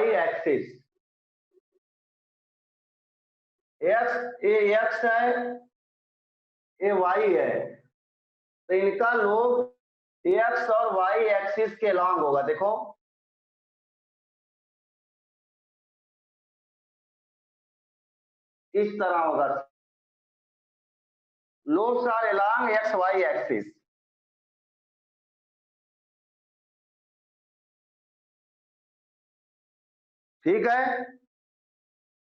Y axis, x है, ये Y है, तो इनका लोब एक्स और वाई एक्सिस के लॉन्ग होगा। देखो इस तरह होगा, lobes are along X Y axis. ठीक है,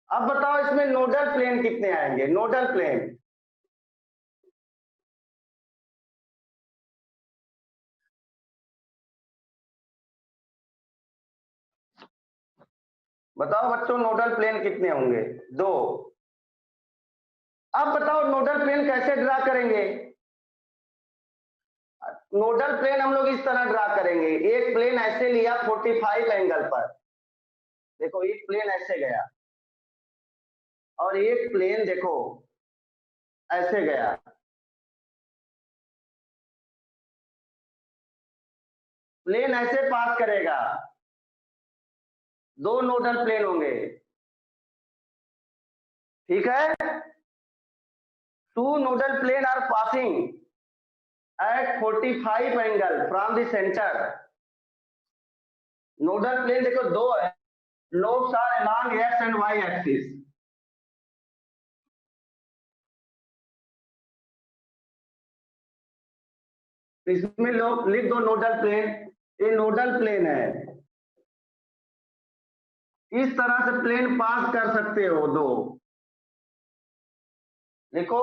अब बताओ इसमें नोडल प्लेन कितने आएंगे? नोडल प्लेन बताओ बच्चों, नोडल प्लेन कितने होंगे? 2। अब बताओ नोडल प्लेन कैसे ड्रा करेंगे? नोडल प्लेन हम लोग इस तरह ड्रा करेंगे, एक प्लेन ऐसे लिया 45 एंगल पर, देखो एक प्लेन ऐसे गया और एक प्लेन देखो ऐसे गया, प्लेन ऐसे पास करेगा, 2 नोडल प्लेन होंगे। ठीक है, 2 nodal plane are passing at 45 angle from the center. Nodal plane देखो 2 है, lobes are along x and y axis. इसमें लोग लिख दो नोडल प्लेन, ये नोडल प्लेन है, इस तरह से प्लेन पास कर सकते हो 2। देखो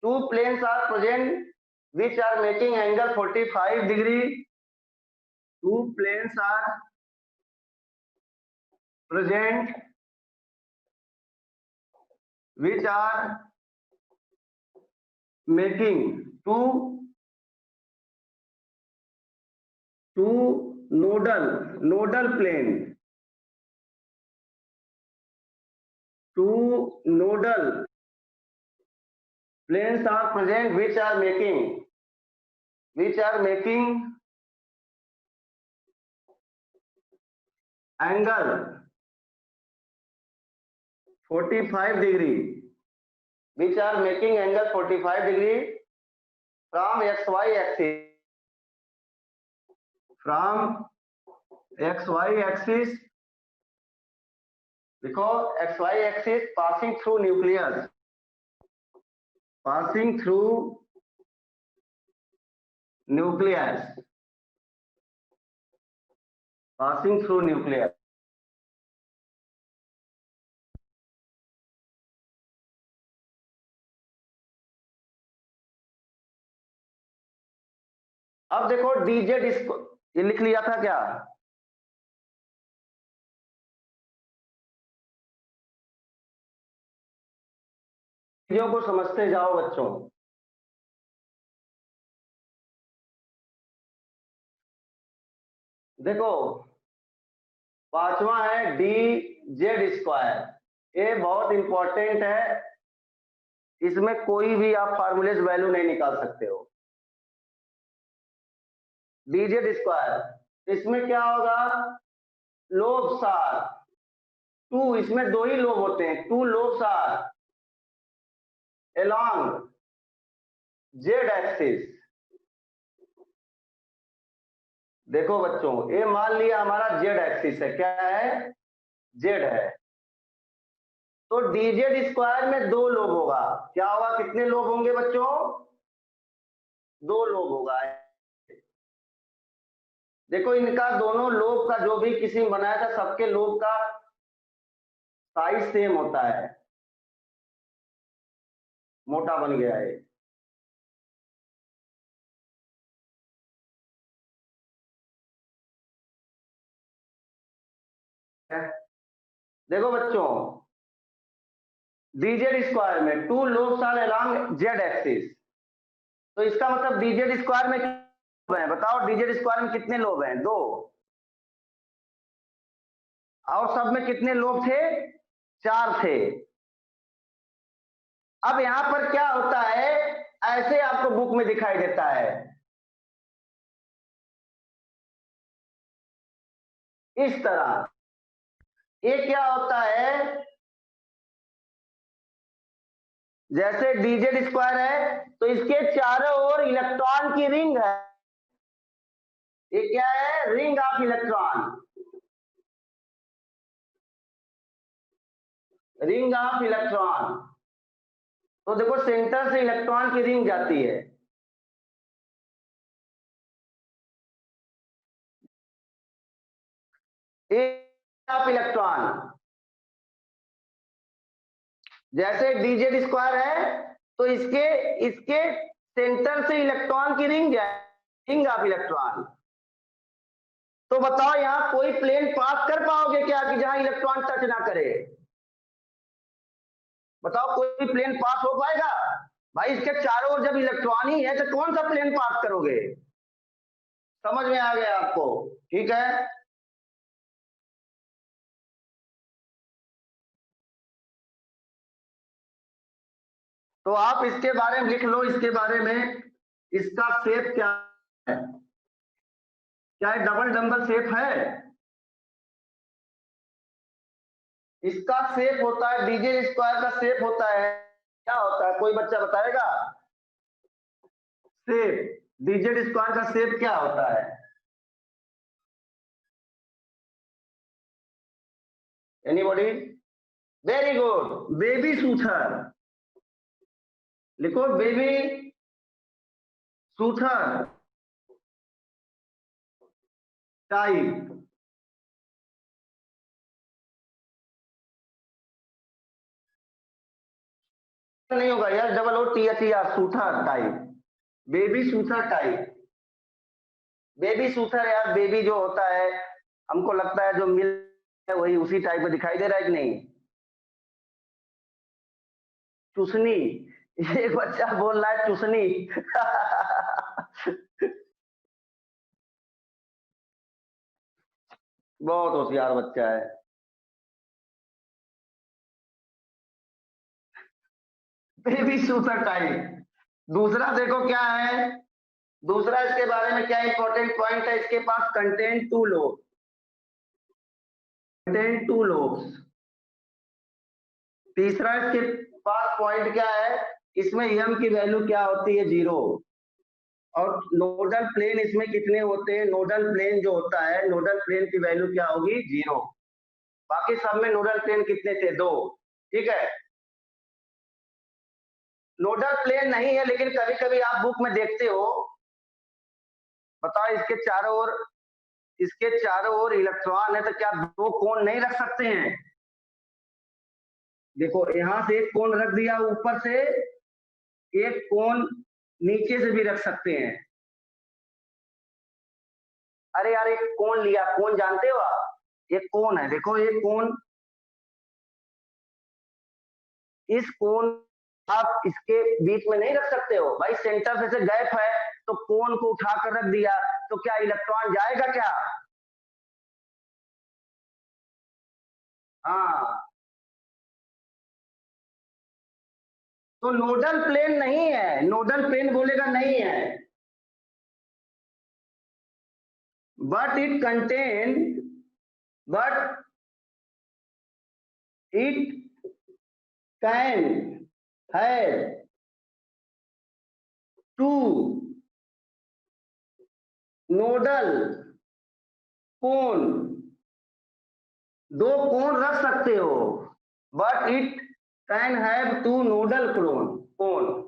2 planes are present which are making angle 45 degree. 2 planes are present which are making two nodal plane, 2 nodal planes are present which are making angle 45 degree, which are making angle 45 degree from xy axis, because xy axis passing through nucleus, अब देखो dz इसको ये लिख लिया था क्या? चीजों को समझते जाओ बच्चों। देखो 5वां है dz², ये बहुत इंपॉर्टेंट है, इसमें कोई भी आप फार्मूले वैल्यू नहीं निकाल सकते हो। dz², इसमें क्या होगा? लोब्स आर 2, इसमें 2 ही लोब होते हैं, 2 lobes are along z axis. देखो बच्चों, ये मान लिया हमारा z एक्सिस है, क्या है? z है, तो dz² में 2 लोब होगा, क्या होगा? कितने लोब होंगे बच्चों? 2 लोब होगा। देखो इनका दोनों लोब का जो भी किसी बनाया था, सबके लोब का साइज सेम होता है, मोटा बन गया है। देखो बच्चों dz² में 2 lobes are along z axis, तो इसका मतलब dz² में कितने हैं? बताओ dz² में कितने लोब हैं? 2। और सब में कितने लोब थे? 4 थे। अब यहां पर क्या होता है, ऐसे आपको बुक में दिखाई देता है, इस तरह ये क्या होता है, जैसे dz स्क्वायर है तो इसके चारों ओर इलेक्ट्रॉन की रिंग है। ये क्या है, ring of electron, ring of electron. तो देखो सेंटर से इलेक्ट्रॉन की रिंग जाती है। ऑफ इलेक्ट्रॉन, जैसे dz स्क्वायर है तो इसके इसके सेंटर से इलेक्ट्रॉन की रिंग जाए, रिंग ऑफ इलेक्ट्रॉन। तो बताओ यहां कोई प्लेन पास कर पाओगे क्या कि जहां इलेक्ट्रॉन टच ना करे? बताओ कोई प्लेन पास हो पाएगा? भाई इसके चारों ओर जब इलेक्ट्रॉन ही है तो कौन सा प्लेन पास करोगे? समझ में आ गया आपको? ठीक है, तो आप इसके बारे में लिख लो, इसके बारे में, इसका शेप क्या है? क्या है, डबल डंबल शेप है? इसका शेप होता है, डीजे स्क्वायर का शेप होता है, क्या होता है, कोई बच्चा बताएगा? शेप, डीजे स्क्वायर का शेप क्या होता है? Anybody? Very good, baby soother. लिखो बेबी सूथर टाइप। नहीं होगा यार, double O T H E R, soother type, baby soother type. Baby soother यार, बेबी जो होता है हमको लगता है जो मिल है वही उसी टाइप में दिखाई दे रहा है कि नहीं? चुसनी, एक बच्चा बोल रहा है चुसनी। बहुत होशियार बच्चा है। Baby soother type. दूसरा देखो क्या है, दूसरा इसके बारे में क्या इंपॉर्टेंट पॉइंट है, इसके पास content two lobe, content two lobes. तीसरा इसके पास पॉइंट क्या है, इसमें एम की वैल्यू क्या होती है, 0। और नोडल प्लेन इसमें कितने होते हैं, नोडल प्लेन जो होता है, नोडल प्लेन की वैल्यू क्या होगी, 0। बाकी सब में नोडल प्लेन कितने थे, 2। ठीक है, नोडल प्लेन नहीं है लेकिन कभी कभी आप बुक में देखते हो, बताओ इसके चारों ओर, इसके चारों ओर इलेक्ट्रॉन है तो क्या दो कोण नहीं रख सकते हैं? देखो यहां से एक कोण रख दिया, ऊपर से एक कोण नीचे से भी रख सकते हैं। अरे यार एक कोण लिया, कोण जानते हो आप, एक कोण है, देखो ये कोण, इस कोण आप इसके बीच में नहीं रख सकते हो भाई, सेंटर से गैप है तो कोण को उठाकर रख दिया, तो क्या इलेक्ट्रॉन जाएगा क्या? हाँ, तो नोडल प्लेन नहीं है, नोडल प्लेन बोलेगा नहीं है, but it contain, but it can have two nodal कोण, दो कोण रख सकते हो, but it can have two nodal कोण, कोण।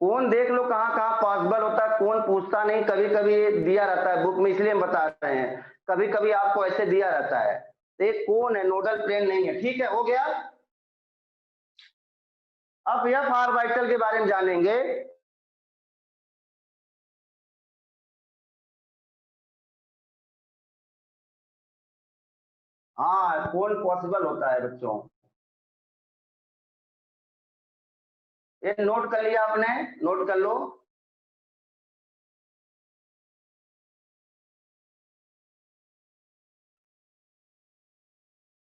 कौन देख लो कहाँ कहाँ पॉसिबल होता है, कौन पूछता नहीं, कभी कभी दिया रहता है बुक में, इसलिए हम बता रहे हैं, कभी कभी आपको ऐसे दिया रहता है। तो ये कौन है, नोडल प्लेन नहीं है। ठीक है, हो गया। अब एफ ऑर्बिटल के बारे में जानेंगे। हाँ, कौन पॉसिबल होता है बच्चों, ये नोट कर लिया आपने, नोट कर लो।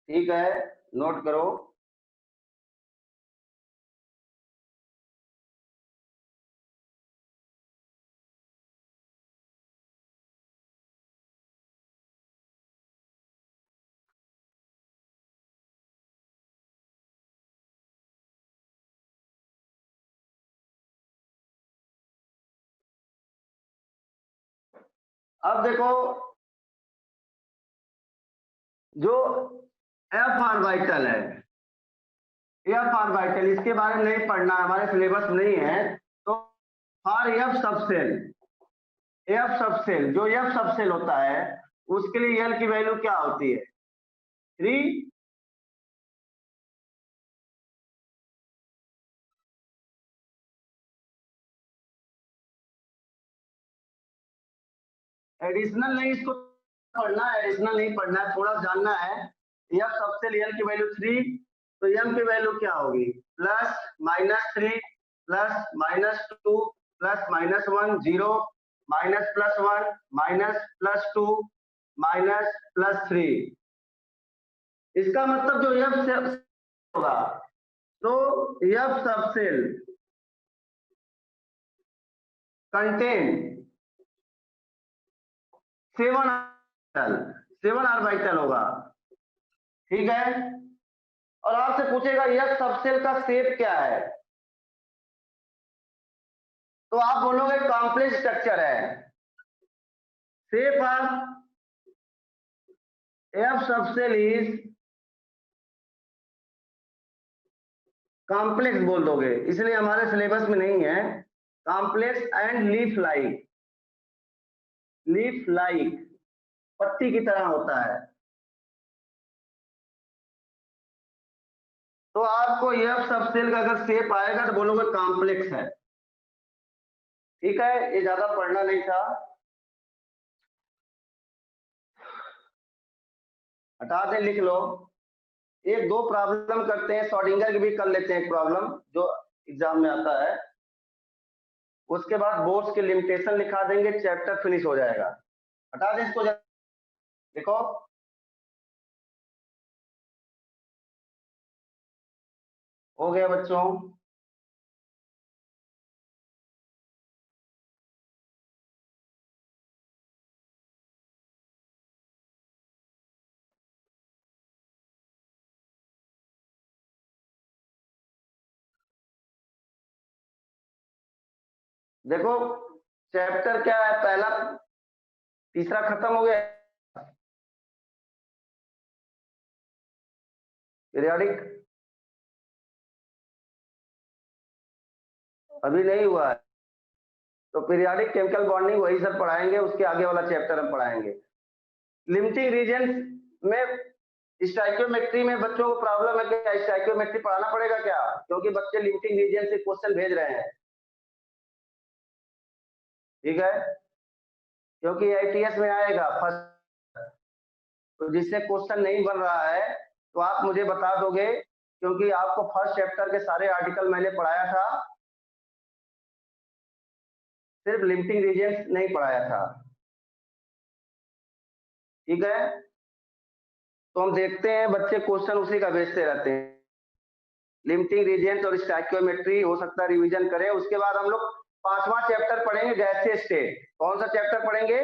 ठीक है, नोट करो। अब देखो जो एफ ऑर्बिटल है, एफ ऑर्बिटल, इसके बारे में नहीं पढ़ना, हमारे सिलेबस में नहीं है। तो for F subshell, F subshell, जो एफ सबसेल होता है उसके लिए एल की वैल्यू क्या होती है? 3। एडिशनल नहीं, इसको पढ़ना है, एडिशनल नहीं पढ़ना है, थोड़ा जानना है। एफ सबसेल एल की वैल्यू 3, तो एम की वैल्यू क्या होगी? +-3 +-2 +-1 0 -+1 -+2 -+3। इसका मतलब जो एफ सबसेल होगा, तो एफ सबसेल कंटेन 7 ऑर्बिटल होगा, ठीक है। और आपसे पूछेगा एफ सबसेल का शेप क्या है, तो आप बोलोगे कॉम्प्लेक्स स्ट्रक्चर है। Shape of F subshell is complex बोल दोगे, इसलिए हमारे सिलेबस में नहीं है। Complex and leaf like, leaf like पत्ती की तरह होता है। तो आपको एफ सबसेल का अगर शेप आएगा तो बोलोगे कॉम्प्लेक्स है, ठीक है। ये ज्यादा पढ़ना नहीं था, हटा दें, लिख लो। एक दो प्रॉब्लम करते हैं, शॉर्डिंगर की भी कर लेते हैं एक प्रॉब्लम जो एग्जाम में आता है, उसके बाद बोर्ड्स के लिमिटेशन लिखा देंगे, चैप्टर फिनिश हो जाएगा। हटा दें इसको, देखो हो गया बच्चों। देखो चैप्टर क्या है, पहला तीसरा खत्म हो गया, पीरियोडिक अभी नहीं हुआ है, तो पीरियोडिक केमिकल बॉन्डिंग वही सर पढ़ाएंगे, उसके आगे वाला चैप्टर हम पढ़ाएंगे। लिमिटिंग रीजन में स्टाइकियोमेट्री में बच्चों को प्रॉब्लम है कि स्टाइकियोमेट्री पढ़ाना पड़ेगा क्या, क्योंकि बच्चे लिमिटिंग रीजन से क्वेश्चन भेज रहे हैं, ठीक है, क्योंकि आईटीएस में आएगा फर्स्ट। तो जिससे क्वेश्चन नहीं बन रहा है तो आप मुझे बता दोगे, क्योंकि आपको फर्स्ट चैप्टर के सारे आर्टिकल मैंने पढ़ाया था, सिर्फ लिमिटिंग रीजन नहीं पढ़ाया था, ठीक है। तो हम देखते हैं बच्चे क्वेश्चन उसी का भेजते रहते हैं। लिमिटिंग रीजन और स्टैकियोमेट्री हो सकता है रिवीजन करें। उसके बाद हम लोग 5वां चैप्टर पढ़ेंगे, गैसीय स्टेट। कौन सा चैप्टर पढ़ेंगे?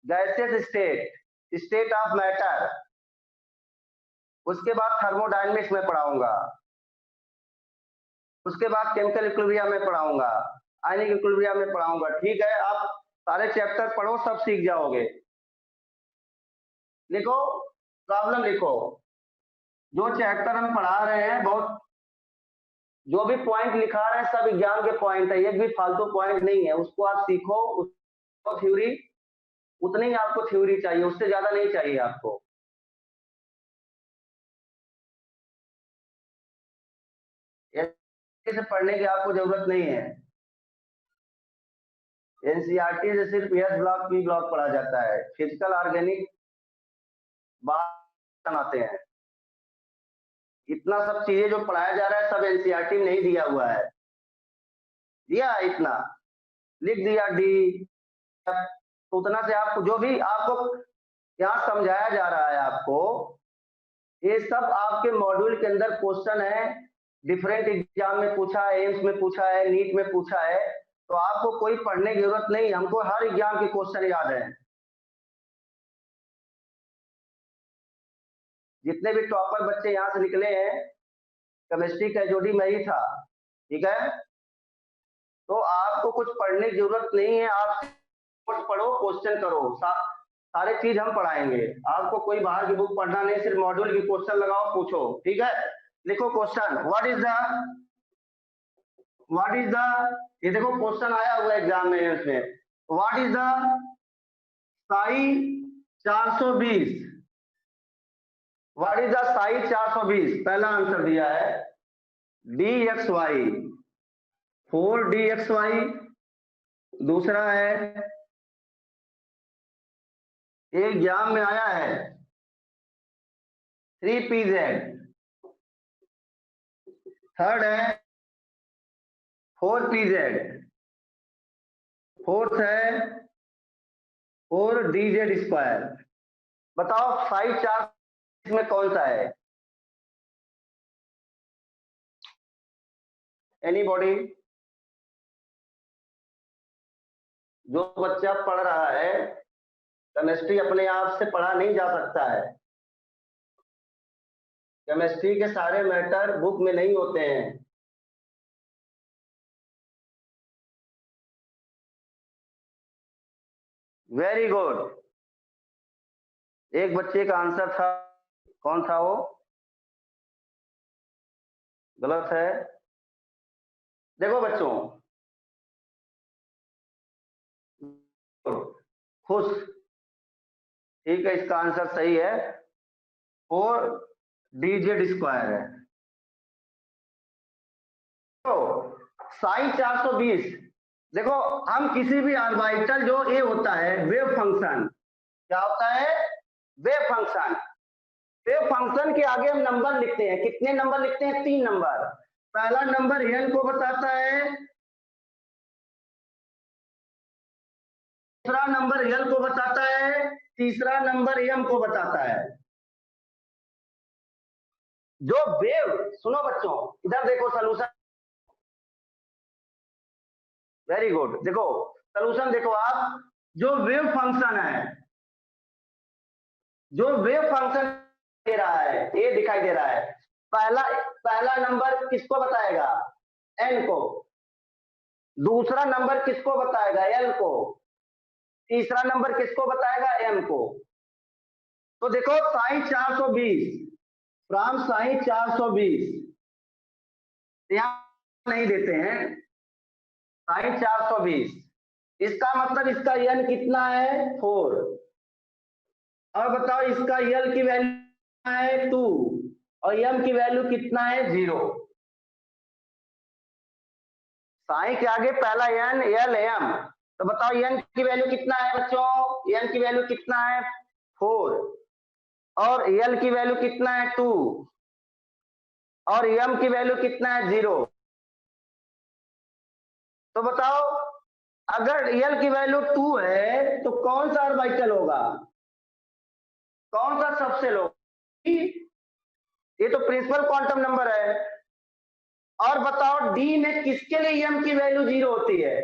Gaseous state, state of matter. उसके बाद थर्मोडायनेमिक्स में पढ़ाऊंगा, उसके बाद केमिकल इक्विलिब्रियम में पढ़ाऊंगा, आयनिक इक्विलिब्रियम में पढ़ाऊंगा, ठीक है। आप सारे चैप्टर पढ़ो, सब सीख जाओगे। लिखो, प्रॉब्लम लिखो। जो चैप्टर हम पढ़ा रहे हैं, बहुत जो भी पॉइंट लिखा रहे हैं सब विज्ञान के पॉइंट है, एक भी फालतू पॉइंट नहीं है। उसको आप सीखो, उसको थ्योरी उतनी ही आपको थ्योरी चाहिए, उससे ज्यादा नहीं चाहिए आपको। ऐसे पढ़ने की आपको जरूरत नहीं है। एनसीईआरटी से सिर्फ एस ब्लॉक पी ब्लॉक पढ़ा जाता है, फिजिकल ऑर्गेनिक बात बनाते हैं। इतना सब चीजें जो पढ़ाया जा रहा है सब एनसीईआरटी में नहीं दिया हुआ है, दिया इतना लिख दिया डी, तो उतना से आपको जो भी आपको यहाँ समझाया जा रहा है आपको, ये सब आपके मॉड्यूल के अंदर क्वेश्चन है, डिफरेंट एग्जाम में पूछा है, एम्स में पूछा है, नीट में पूछा है, तो आपको कोई पढ़ने की जरूरत नहीं, हमको हर एग्जाम के क्वेश्चन याद है। जितने भी टॉपर बच्चे यहाँ से निकले हैं, केमिस्ट्री का एचओडी मैं ही था, ठीक है। तो आप आपको कुछ पढ़ने की जरूरत नहीं है, आप कुछ पढ़ो, क्वेश्चन करो, सारे चीज हम पढ़ाएंगे आपको। कोई बाहर की बुक पढ़ना नहीं, सिर्फ मॉड्यूल की क्वेश्चन लगाओ, पूछो, ठीक है। लिखो क्वेश्चन, व्हाट इज द, ये देखो क्वेश्चन आया हुआ एग्जाम में इसमें, what is the Sai 420, what is the Sai 420। पहला आंसर दिया है dxy 4dxy। दूसरा है, एक एग्जाम में आया है 3pz। थर्ड है 4pz। फोर्थ है 4dz²। बताओ साई 4 में कौन सा है? एनीबॉडी? जो बच्चा पढ़ रहा है, केमिस्ट्री अपने आप से पढ़ा नहीं जा सकता है। केमिस्ट्री के सारे मैटर बुक में नहीं होते हैं। Very good. एक बच्चे का आंसर था, कौन था वो? गलत है। देखो बच्चों, खुश, ठीक है, इसका आंसर सही है, 4dz² है। तो साई 420, देखो हम किसी भी ऑर्बिटल जो ए होता है वेव फंक्शन, क्या होता है? Wave function. वेव फंक्शन के आगे हम नंबर लिखते हैं, कितने नंबर लिखते हैं? 3 नंबर। पहला नंबर एन को बताता है, दूसरा नंबर एल को बताता है, तीसरा नंबर एम को बताता है। जो वेव, सुनो बच्चों, इधर देखो सॉल्यूशन, वेरी गुड। देखो सॉल्यूशन देखो आप, जो वेव फंक्शन है, जो वेव फंक्शन दे रहा है, ये दिखाई दे रहा है, पहला नंबर किसको बताएगा? एन को। दूसरा नंबर किसको बताएगा? एल को। तीसरा नंबर किसको बताएगा? एम को। तो देखो साई 420 फ्रॉम साई 420, यहां नहीं देते हैं साई 420, इसका मतलब इसका एन कितना है? 4। और बताओ इसका यल की वैल्यू कितना है? 2। और एम की वैल्यू कितना है? 0। साई के आगे पहला एन, एल, एम, तो बताओ एन की वैल्यू कितना है बच्चों? एन की वैल्यू कितना है? 4। और एल की वैल्यू कितना है? 2। और एम की वैल्यू कितना है? 0। तो बताओ अगर एल की वैल्यू 2 है तो कौन सा ऑर्बिटल होगा? कौन सा सबसेल होगा? ये तो प्रिंसिपल क्वांटम नंबर है। और बताओ डी में किसके लिए एम की वैल्यू 0 होती है?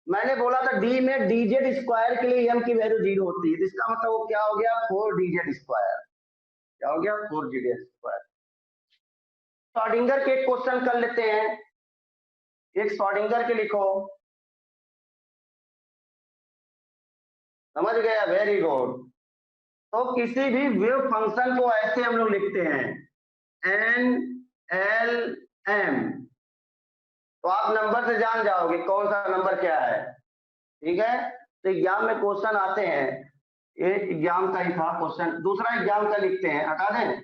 मैंने बोला था डी में dz² के लिए एम की वैल्यू 0 होती है, तो इसका मतलब वो क्या हो गया? 4dz²। क्या हो गया? 4dz²। श्रोडिंगर के क्वेश्चन कर लेते हैं, एक श्रोडिंगर के लिखो, समझ गया? Very good. तो किसी भी वेव फंक्शन को ऐसे हम लोग लिखते हैं, एन एल एम, तो आप नंबर से जान जाओगे कौन सा नंबर क्या है, ठीक है। तो एग्जाम में क्वेश्चन आते हैं, ये एग्जाम का ही था क्वेश्चन, दूसरा एग्जाम का लिखते हैं, हटा दें।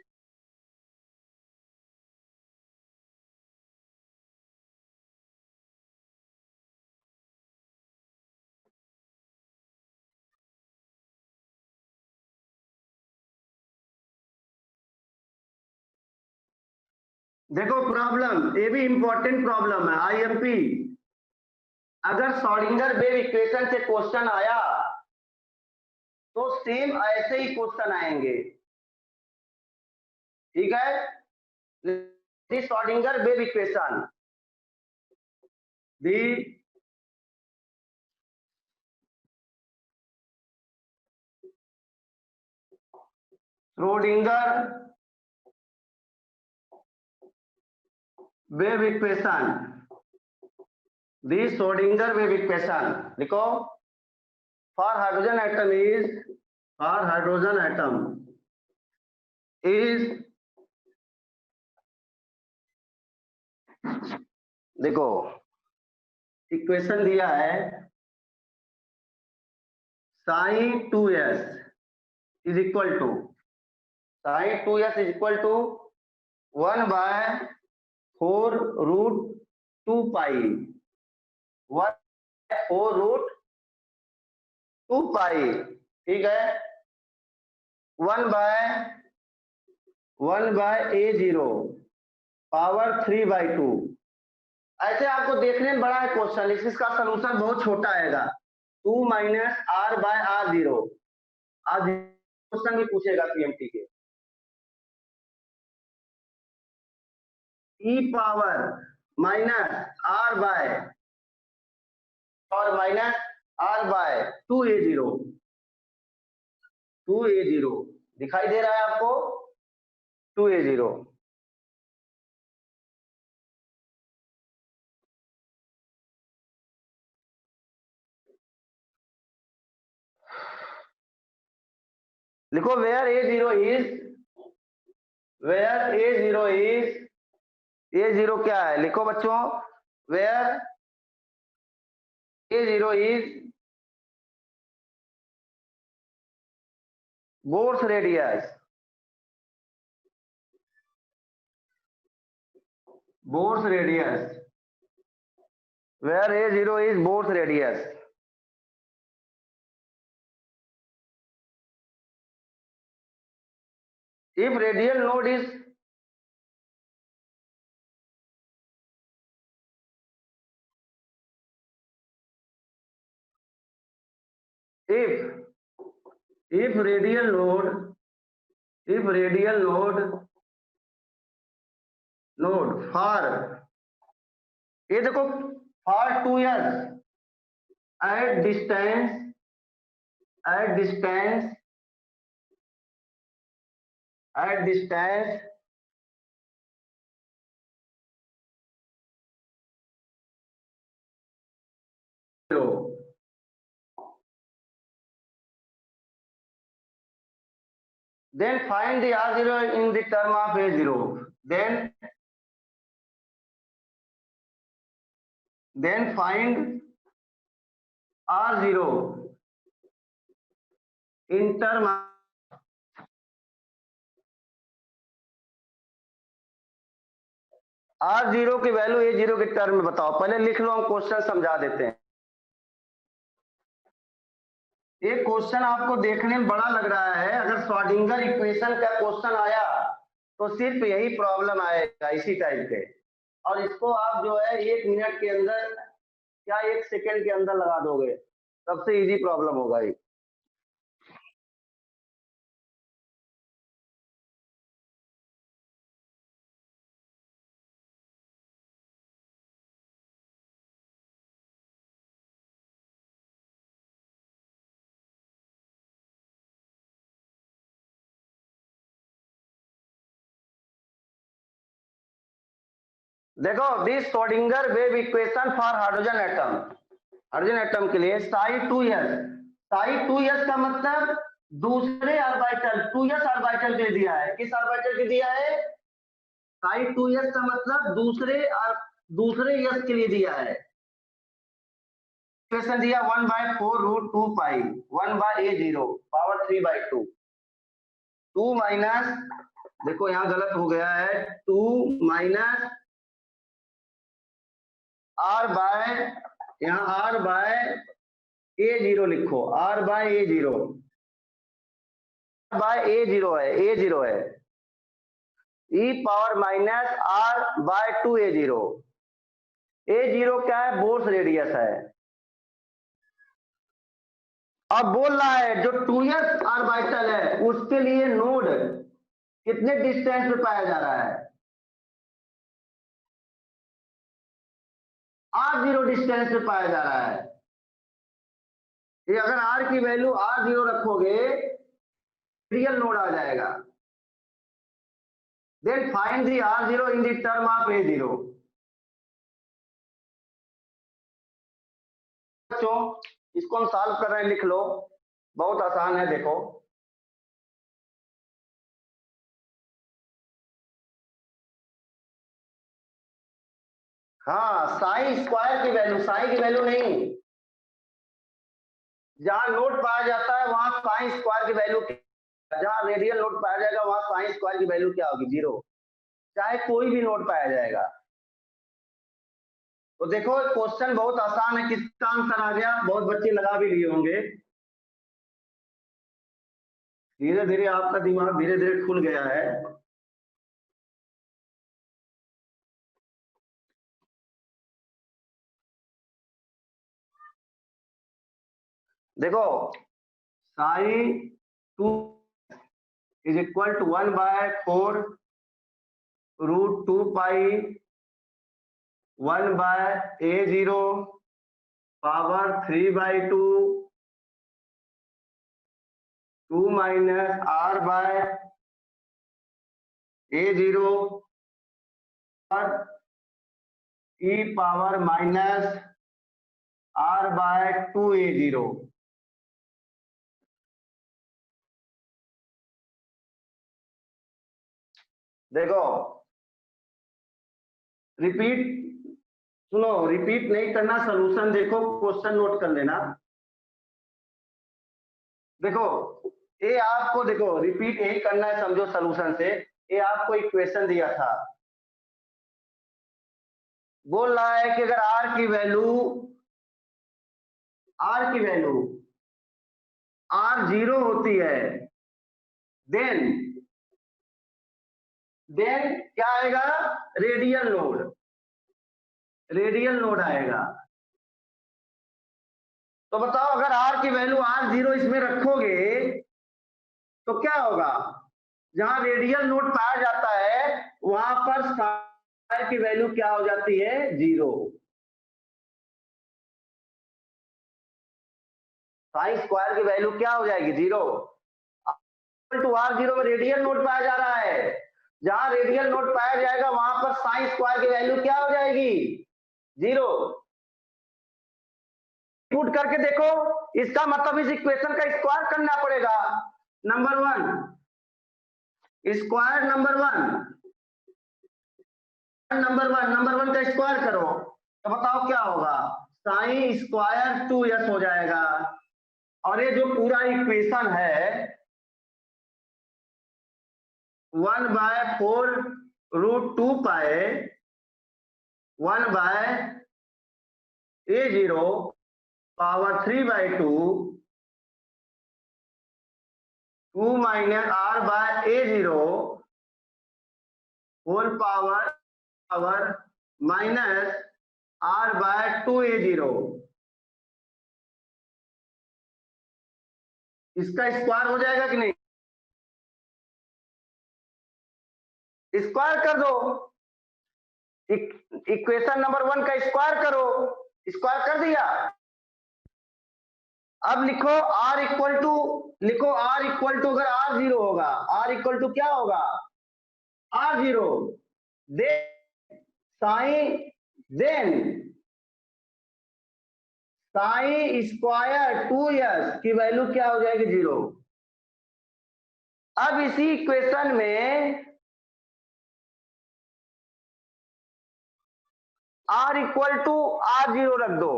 देखो प्रॉब्लम, ये भी इंपॉर्टेंट प्रॉब्लम है, आईएमपी। अगर श्रोडिंगर वेव इक्वेशन से क्वेश्चन आया तो सेम ऐसे ही क्वेश्चन आएंगे, ठीक है। Schrodinger wave equation, the Schrodinger wave equation the Schrodinger wave equation लिखो फॉर हाइड्रोजन एटम इज देखो इक्वेशन दिया है sin 2s is equal to 1/4√2 pi 1/4√2 pi, ठीक है, 1/a0 पावर 3/2। ऐसे आपको देखने में बड़ा है क्वेश्चन, इसका सलूशन बहुत छोटा आएगा, 2 - r/r0। आज क्वेश्चन भी पूछेगा पीएमटी के, e पावर -r/2a0 दिखाई दे रहा है आपको 2a0। लिखो वेयर a0 क्या है, लिखो बच्चों where a0 is Bohr's radius, where a0 is Bohr's radius। If radial node is if radial node for ये देखो for 2s at distance then find the r0 in the term of a0, then find r0 in term r0 की value a0 के term में बताओ। पहले लिख लो, हम question समझा देते हैं। ये क्वेश्चन आपको देखने में बड़ा लग रहा है, अगर श्रोडिंगर इक्वेशन का क्वेश्चन आया तो सिर्फ यही प्रॉब्लम आएगा इसी टाइप के, और इसको आप जो है 1 मिनट के अंदर या 1 सेकंड के अंदर लगा दोगे, सबसे इजी प्रॉब्लम होगा ये। देखो this Schrodinger wave equation for hydrogen atom के लिए Psi 2s का मतलब दूसरे ऑर्बिटल 2s ऑर्बिटल के दिया है। किस ऑर्बिटल के दिया है? Psi 2s का मतलब दूसरे s के लिए दिया है। इक्वेशन दिया 1/4√2 पाई 1/a0 पावर 3/2। 2 माइनस, देखो यहां गलत हो गया है, 2 माइनस r बाय, यहाँ r बाय a0 लिखो, r बाय a0 है, a0 है, e power minus r by 2a0। a0 क्या है? बोर्स रेडियस है। अब बोल रहा है जो 2s ऑर्बिटल है उसके लिए नोड कितने डिस्टेंस पे पाया जा रहा है? r0 डिस्टेंस पे पाया जा रहा है। ये अगर r की वैल्यू r0 रखोगे रियल नोड आ जाएगा। Then find the r0 in the term of a0। बच्चों, इसको हम सॉल्व कर रहे हैं, लिख लो, बहुत आसान है। देखो हाँ, साइन स्क्वायर की वैल्यू, साइन की वैल्यू नहीं, जहां नोट पाया जाता है वहां साइन स्क्वायर की वैल्यू, जहां रेडियल नोट पाया जाएगा वहां साइन स्क्वायर की वैल्यू क्या होगी? 0, चाहे कोई भी नोट पाया जाएगा। तो देखो क्वेश्चन बहुत आसान है, किसका आंसर आ गया? बहुत बच्चे लगा भी लिए होंगे। धीरे धीरे आपका दिमाग धीरे धीरे खुल गया है। देखो sine 2 is equal to 1/4 √2 1/a0 power 3/2 2 minus r/a0 और e पावर माइनस r/2a0। देखो रिपीट, सुनो, रिपीट नहीं करना, सॉल्यूशन देखो, क्वेश्चन नोट कर लेना। देखो ये आपको, देखो रिपीट यही करना है, समझो सॉल्यूशन से। ये आपको इक्वेशन दिया था, बोल रहा है कि अगर r की वैल्यू r 0 होती है, देन क्या आएगा? रेडियल नोड आएगा। तो बताओ अगर r की वैल्यू r 0 इसमें रखोगे तो क्या होगा? जहां रेडियल नोड पाया जाता है वहां पर साइन की वैल्यू क्या हो जाती है? 0। साइन स्क्वायर की वैल्यू क्या हो जाएगी? 0। टू r0 में रेडियल नोड पाया जा रहा है, जहां रेडियल नोड पाया जाएगा वहां पर साइन स्क्वायर की वैल्यू क्या हो जाएगी? 0। पुट करके देखो, इसका मतलब इस इक्वेशन का स्क्वायर करना पड़ेगा। नंबर 1 स्क्वायर, नंबर वन का स्क्वायर करो तो बताओ क्या होगा? साइन स्क्वायर 2s हो जाएगा। और ये जो पूरा इक्वेशन है 1/4 √2 1/a0 power 3/2 2 minus r/a0 whole power minus r/2a0। इसका स्क्वायर हो जाएगा कि नहीं? स्क्वायर कर दो, इक्वेशन नंबर 1 का स्क्वायर करो। स्क्वायर कर दिया। अब लिखो r इक्वल टू, अगर r 0 होगा, r इक्वल टू क्या होगा? r 0 दे साइन स्क्वायर 2s की वैल्यू क्या हो जाएगी? 0। अब इसी इक्वेशन में r इक्वल टू r0 रख दो।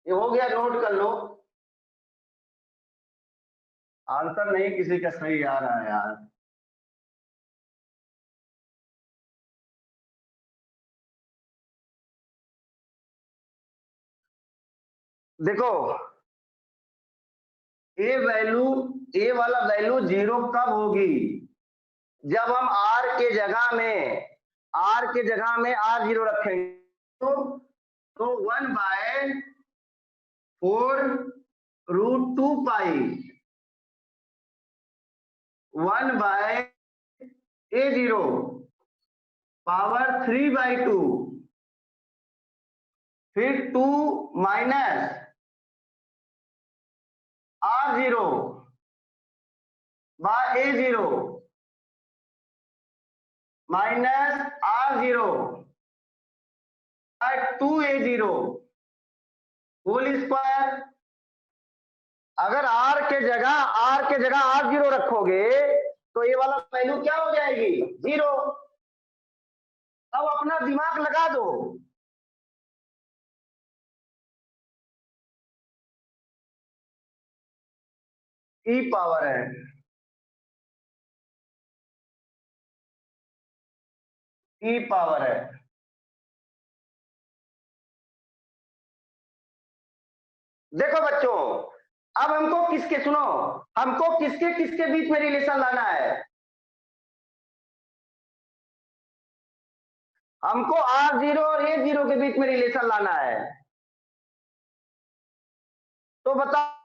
ये हो गया, नोट कर लो। आंसर नहीं किसी का सही आ रहा है यार। देखो ए वाला वैल्यू 0 कब होगी? जब हम r के जगह में r0 रखेंगे तो 1/4 √2 1/a0 पावर 3/2 फिर 2 minus r0 by a0 minus r0 2a0 whole square. अगर r के जगह r0 रखोगे तो ये वाला वैल्यू क्या हो जाएगी? 0। अब अपना दिमाग लगा दो। ई पावर है, ई पावर है। देखो बच्चों, अब हमको किसके किसके बीच में रिलेशन लाना है? हमको r0 और a0 के बीच में रिलेशन लाना है। तो बताओ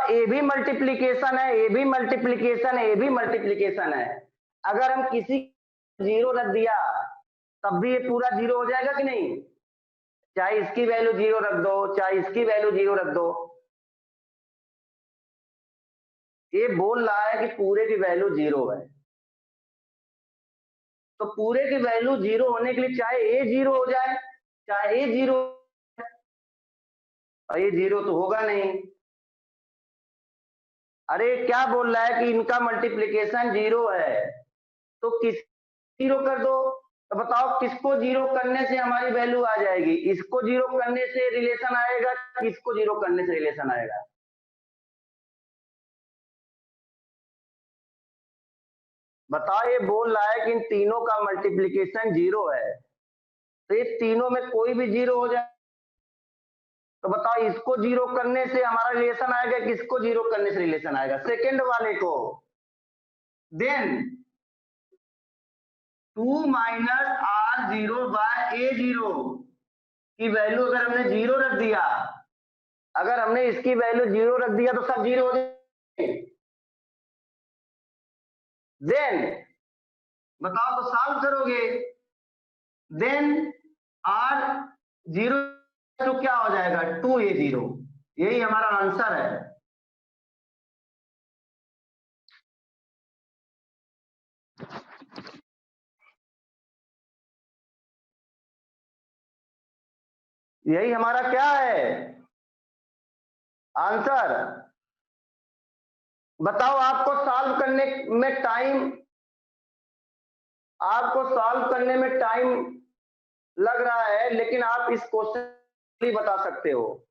ए भी मल्टीप्लीकेशन है, ए भी मल्टीप्लीकेशन है, ए भी मल्टीप्लीकेशन है। अगर हम किसी 0 रख दिया तब भी ये पूरा 0 हो जाएगा कि नहीं? चाहे इसकी वैल्यू 0 रख दो, चाहे इसकी वैल्यू 0 रख दो, ये बोल रहा है कि पूरे की वैल्यू 0 है। तो पूरे की वैल्यू 0 होने के लिए चाहे ए 0 हो जाए, चाहे ए 0, और ये 0 तो होगा नहीं। अरे क्या बोल रहा है कि इनका मल्टीप्लीकेशन 0 है, तो किस 0 कर दो। तो बताओ किसको 0 करने से हमारी वैल्यू आ जाएगी? इसको 0 करने से रिलेशन आएगा, किसको 0 करने से रिलेशन आएगा? बताओ, ये बोल रहा है कि इन तीनों का मल्टीप्लीकेशन 0 है, तो ये तीनों में कोई भी 0 हो जाए। तो बताओ इसको 0 करने से हमारा रिलेशन आएगा, किसको 0 करने से रिलेशन आएगा? सेकेंड वाले को। देन 2 माइनस r0/a0 की वैल्यू अगर हमने 0 रख दिया, अगर हमने इसकी वैल्यू 0 रख दिया तो सब 0 हो जाएंगे। देन बताओ, तो सॉल्व करोगे, देन r0 तो क्या हो जाएगा? 2a0। यही हमारा आंसर है। यही हमारा क्या है? आंसर। बताओ, आपको सॉल्व करने में टाइम लग रहा है, लेकिन आप इस क्वेश्चन बता सकते हो।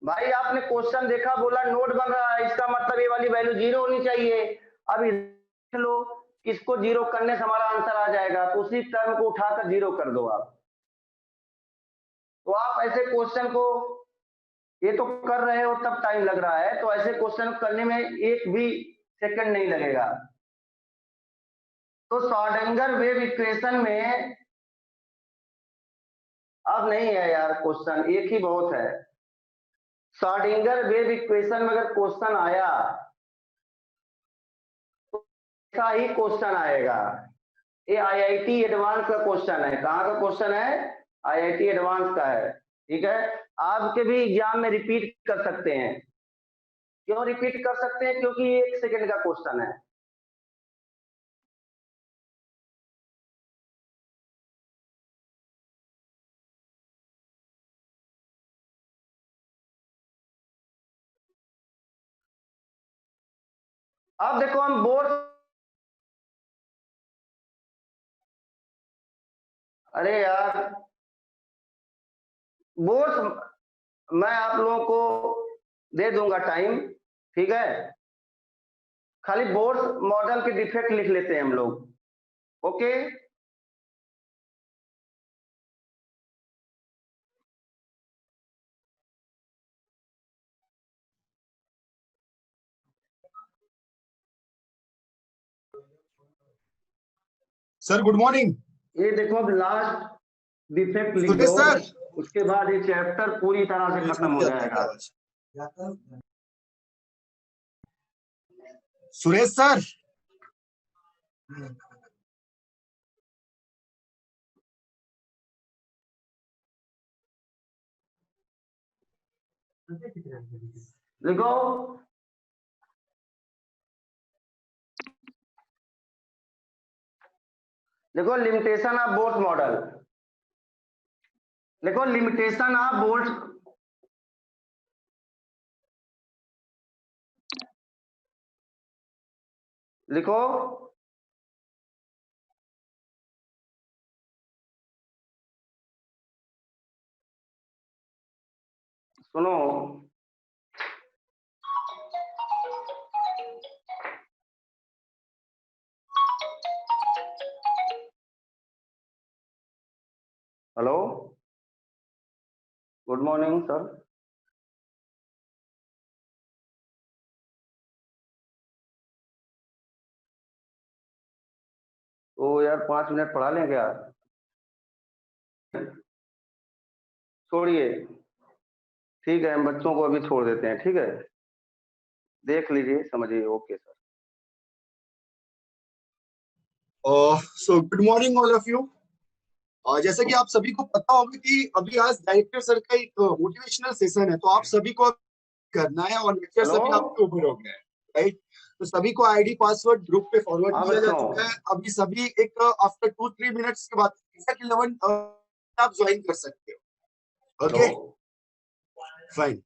भाई आपने क्वेश्चन देखा, बोला नोट बन रहा है, इसका मतलब ये वाली वैल्यू 0 होनी चाहिए। अब लो, इसको 0 करने से हमारा आंसर आ जाएगा, तो उसी टर्म को उठाकर 0 कर दो आप। तो आप ऐसे क्वेश्चन को ये तो कर रहे हो तब टाइम लग रहा है, तो ऐसे क्वेश्चन करने में एक भी सेकंड नहीं लगेगा। तो श्रोडिंगर वेव इक्वेशन में अब नहीं है यार क्वेश्चन, एक ही बहुत है। श्रोडिंगर वेव इक्वेशन में अगर क्वेश्चन आया तो ऐसा ही क्वेश्चन आएगा। ये आईआईटी एडवांस का क्वेश्चन है। कहाँ का क्वेश्चन है? आईआईटी एडवांस का है। ठीक है, आपके भी एग्जाम में रिपीट कर सकते हैं। क्यों रिपीट कर सकते हैं? क्योंकि ये 1 सेकंड का क्वेश्चन है। अब देखो हम बोर्ड, अरे यार बोर्ड मैं आप लोगों को दे दूंगा टाइम, ठीक है। खाली बोर्ड मॉडल के डिफेक्ट लिख लेते हैं हम लोग। Okay, sir good morning. ये देखो अब लास्ट डिफेक्ट लिख सुरेश दो, सर, उसके बाद ये चैप्टर पूरी तरह से खत्म हो जाएगा। सुरेश सर, लिखो देखो लिमिटेशन ऑफ बोल्ट मॉडल, देखो लिमिटेशन ऑफ बोल्ट, लिखो सुनो, हेलो, गुड मॉर्निंग सर। तो यार 5 मिनट पढ़ा लें क्या? छोड़िए, ठीक है, हम बच्चों को अभी छोड़ देते हैं, ठीक है, देख लीजिए, समझिए। Okay sir. So good morning all of you. जैसे कि आप सभी को पता होगा कि अभी आज डायरेक्टर सर का एक मोटिवेशनल सेशन है, तो आप सभी को करना है और लेक्चर हेलो, सभी आपके ऊपर हो गया है, राइट? तो सभी को आईडी पासवर्ड ग्रुप पे फॉरवर्ड हाँ किया जा बच्चों, चुका है। अभी सभी एक आफ्टर 2-3 मिनट्स के बाद 11 आप ज्वाइन कर सकते हो। Hello, okay, fine.